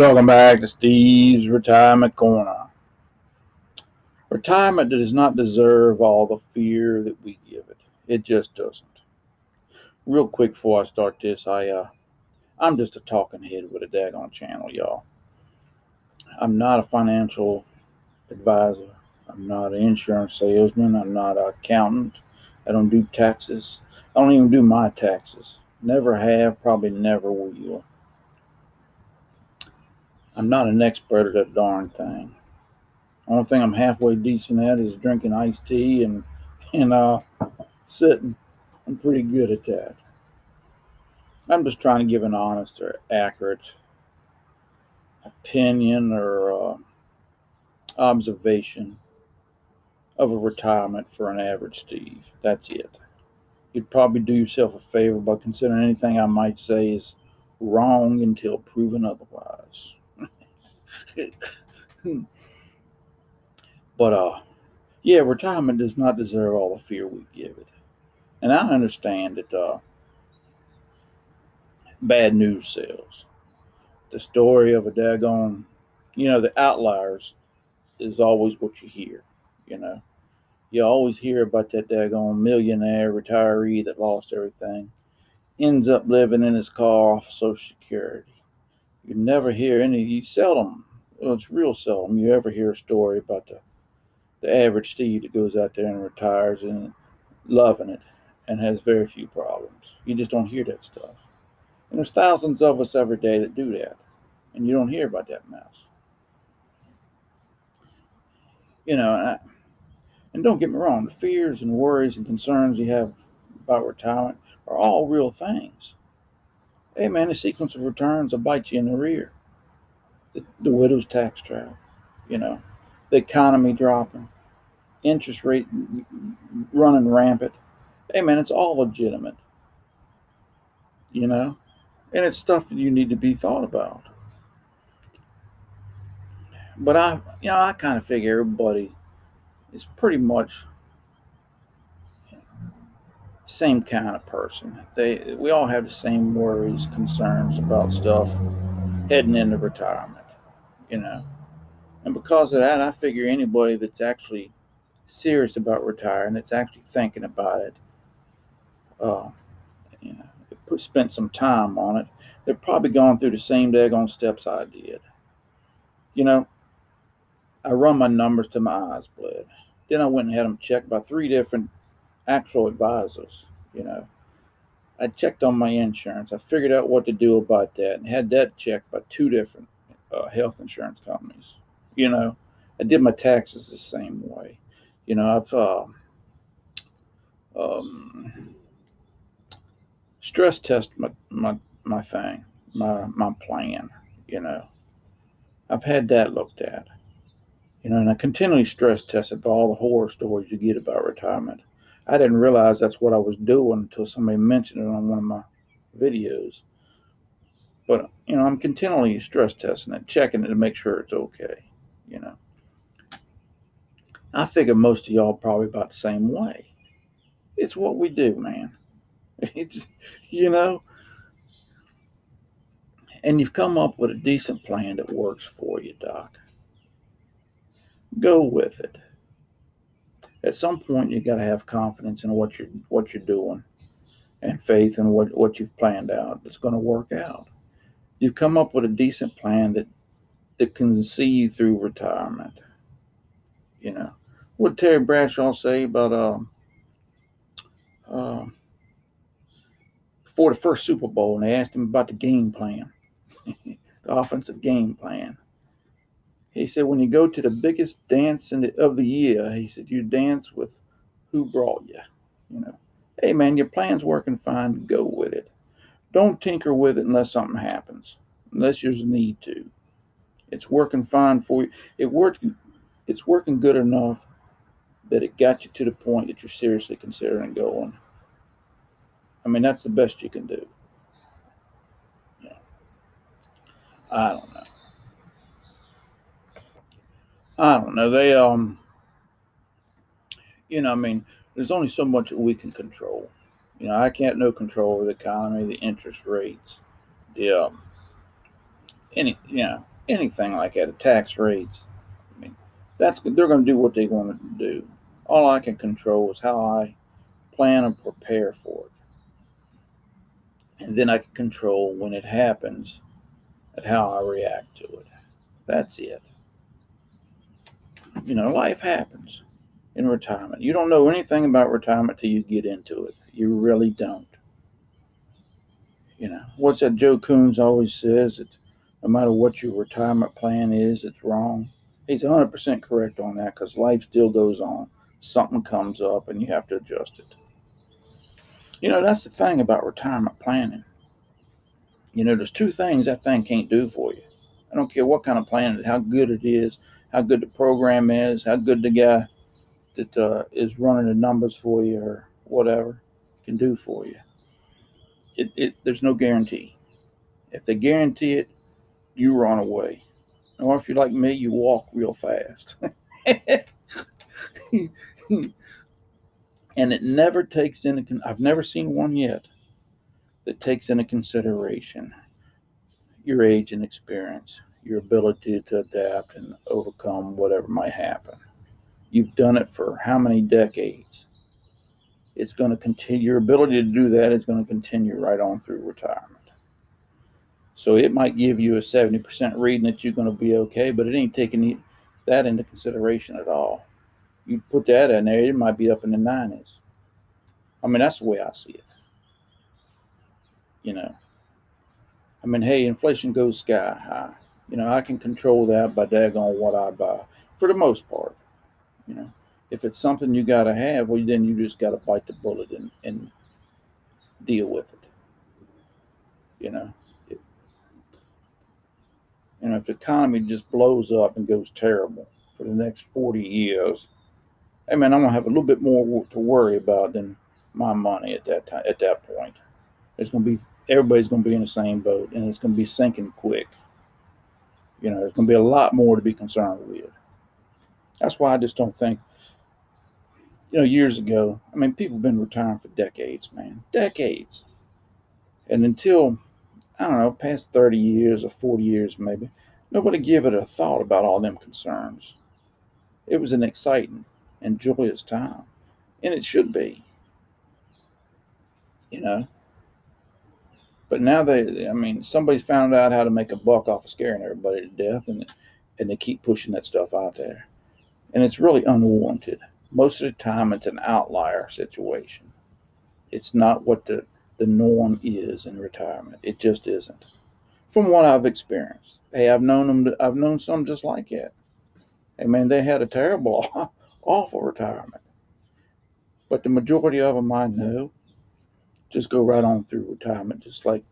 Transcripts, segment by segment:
Welcome back to Steve's Retirement Corner. Retirement does not deserve all the fear that we give it. It just doesn't. Real quick before I start this, I'm just a talking head with a daggone channel, y'all. I'm not a financial advisor. I'm not an insurance salesman. I'm not an accountant. I don't do taxes. I don't even do my taxes. Never have, probably never will. I'm not an expert at a darn thing. Only thing I'm halfway decent at is drinking iced tea and sitting. I'm pretty good at that. I'm just trying to give an honest or accurate opinion or observation of a retirement for an average Steve. That's it. You'd probably do yourself a favor by considering anything I might say is wrong until proven otherwise. But yeah, retirement does not deserve all the fear we give it. And I understand that bad news sells. The story of a daggone, the outliers is always what you hear, you know. You always hear about that daggone millionaire retiree that lost everything, ends up living in his car off Social Security. You never hear it's real seldom you ever hear a story about the average Steve that goes out there and retires and loving it and has very few problems. You just don't hear that stuff. And there's thousands of us every day that do that, and you don't hear about that mess. And don't get me wrong, the fears and worries and concerns you have about retirement are all real things. Hey man, the sequence of returns will bite you in the rear. The widow's tax trap, you know, the economy dropping, interest rate running rampant. Hey man, it's all legitimate, you know, and it's stuff that you need to be thought about. But I kind of figure everybody is pretty much same kind of person. We all have the same worries, concerns about stuff heading into retirement, you know. And because of that, I figure anybody that's actually serious about retiring, that's actually thinking about it, uh, spent some time on it, they've probably gone through the same daggone steps I did. You know, I run my numbers till my eyes bled. Then I went and had them checked by 3 different actual advisors, you know. I checked on my insurance. I figured out what to do about that and had that checked by 2 different health insurance companies. You know, I did my taxes the same way. You know, I've um, stress tested my thing, my plan. You know, I've had that looked at. You know, and I continually stress tested by all the horror stories you get about retirement. I didn't realize that's what I was doing until somebody mentioned it on one of my videos. But I'm continually stress testing it, checking it to make sure it's okay. You know, I figure most of y'all probably about the same way. It's what we do, man. It's you know, and you've come up with a decent plan that works for you, Doc. Go with it. At some point, you got to have confidence in what you're doing and faith in what you've planned out. It's going to work out. You've come up with a decent plan that can see you through retirement. You know, what Terry Bradshaw say about uh, before the first Super Bowl, and they asked him about the game plan, the offensive game plan. He said, when you go to the biggest dance of the year, he said, you dance with who brought you. You know, hey man, your plan's working fine. Go with it. Don't tinker with it unless something happens, unless there's a need to. It's working fine for you. It's working good enough that it got you to the point that you're seriously considering going. I mean, that's the best you can do. Yeah. I don't know. I don't know. I mean, there's only so much that we can control. I can't no control over the economy, the interest rates, the any. anything like that, the tax rates. I mean, they're going to do what they want to do. All I can control is how I plan and prepare for it, and then I can control when it happens and how I react to it. That's it. Life happens in retirement. You don't know anything about retirement till you get into it. You really don't. What's that Joe Coons always says? That no matter what your retirement plan is, it's wrong. He's 100% correct on that because life still goes on. Something comes up and you have to adjust it. That's the thing about retirement planning. There's two things that thing can't do for you. I don't care what kind of plan it is, how good it is, how good the program is, how good the guy that is running the numbers for you or whatever can do for you. There's no guarantee. If they guarantee it, you run away. Or if you're like me, you walk real fast. And it never takes into, I've never seen one yet that takes into consideration your age and experience, your ability to adapt and overcome whatever might happen. You've done it for how many decades? It's going to continue. Your ability to do that is going to continue right on through retirement. So it might give you a 70% reading that you're going to be okay, but it ain't taking that into consideration at all. You put that in there, it might be up in the 90s. I mean, that's the way I see it. You know, hey, inflation goes sky high. I can control that by daggone what I buy for the most part. You know, if it's something you got to have, well, then you just got to bite the bullet and deal with it. You know, if, if the economy just blows up and goes terrible for the next 40 years, hey man, I'm gonna have a little bit more to worry about than my money at that time. At that point, there's gonna be everybody's gonna be in the same boat, and it's gonna be sinking quick. There's gonna be a lot more to be concerned with. That's why I just don't think. Years ago, I mean, people have been retiring for decades, man, decades, and until I don't know, past 30 years or 40 years maybe, nobody gave it a thought about all them concerns. It was an exciting and joyous time, and it should be. You know, But now I mean, somebody's found out how to make a buck off of scaring everybody to death, and they keep pushing that stuff out there, and it's really unwarranted. Most of the time, it's an outlier situation. It's not what the norm is in retirement. It just isn't. From what I've experienced, hey, I've known them. I've known some just like that. Hey, man, they had a terrible, awful retirement, but the majority of them I know just go right on through retirement, just like.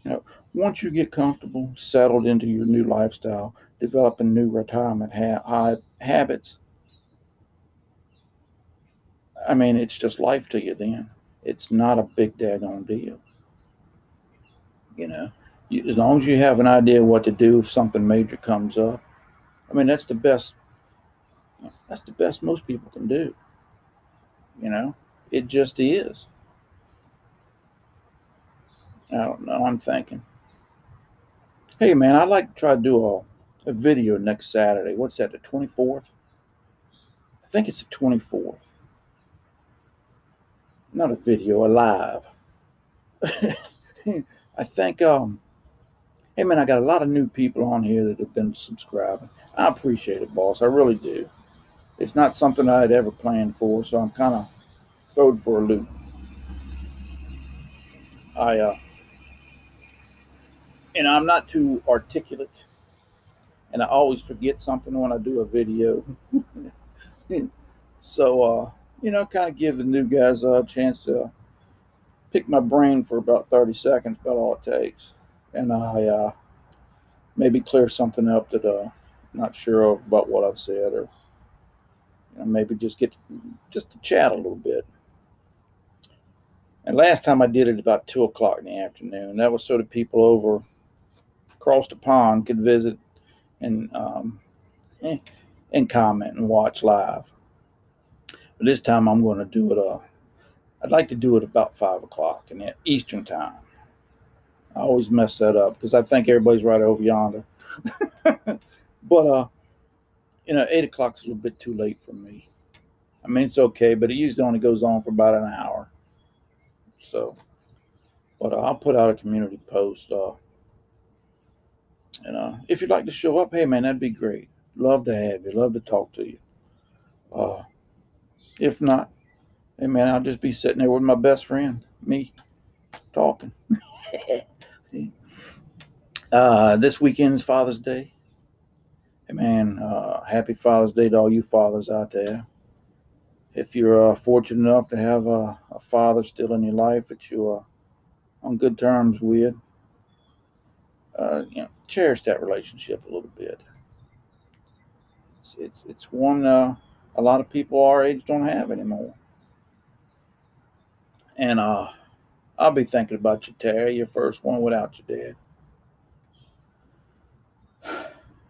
You know, Once you get comfortable, settled into your new lifestyle, developing new retirement habits, I mean, it's just life to you then. It's not a big daggone deal. You know, as long as you have an idea what to do if something major comes up, I mean, that's the best. That's the best most people can do. You know, it just is. I don't know. I'm thinking, hey man, I'd like to try to do a video next Saturday. What's that? The 24th? I think it's the 24th. Not a video, a live. I think, hey man, I got a lot of new people on here that have been subscribing. I appreciate it, boss. I really do. It's not something I'd ever planned for, so I'm kind of thrown for a loop. I, I'm not too articulate, and I always forget something when I do a video. So, kind of give the new guys a chance to pick my brain for about 30 seconds, about all it takes. And I maybe clear something up that I'm not sure about what I've said, or maybe just to chat a little bit. And last time I did it about 2 o'clock in the afternoon. That was so that people over across the pond could visit and and comment and watch live. But this time I'm going to do it. I'd like to do it about 5 o'clock in the Eastern time. I always mess that up because I think everybody's right over yonder. But 8 o'clock's a little bit too late for me. I mean, it's okay, but it usually only goes on for about an hour. So, but I'll put out a community post. If you'd like to show up, hey man, that'd be great. Love to have you. Love to talk to you. Uh, if not, hey man, I'll just be sitting there with my best friend, me, talking. This weekend's Father's Day. Hey man, happy Father's Day to all you fathers out there. If you're fortunate enough to have a father still in your life that you are on good terms with, cherish that relationship a little bit. It's one a lot of people our age don't have anymore. And I'll be thinking about you, Terry, your first one without your dad.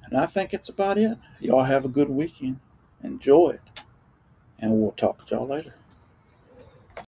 And I think it's about it. Y'all have a good weekend. Enjoy it. And we'll talk to y'all later.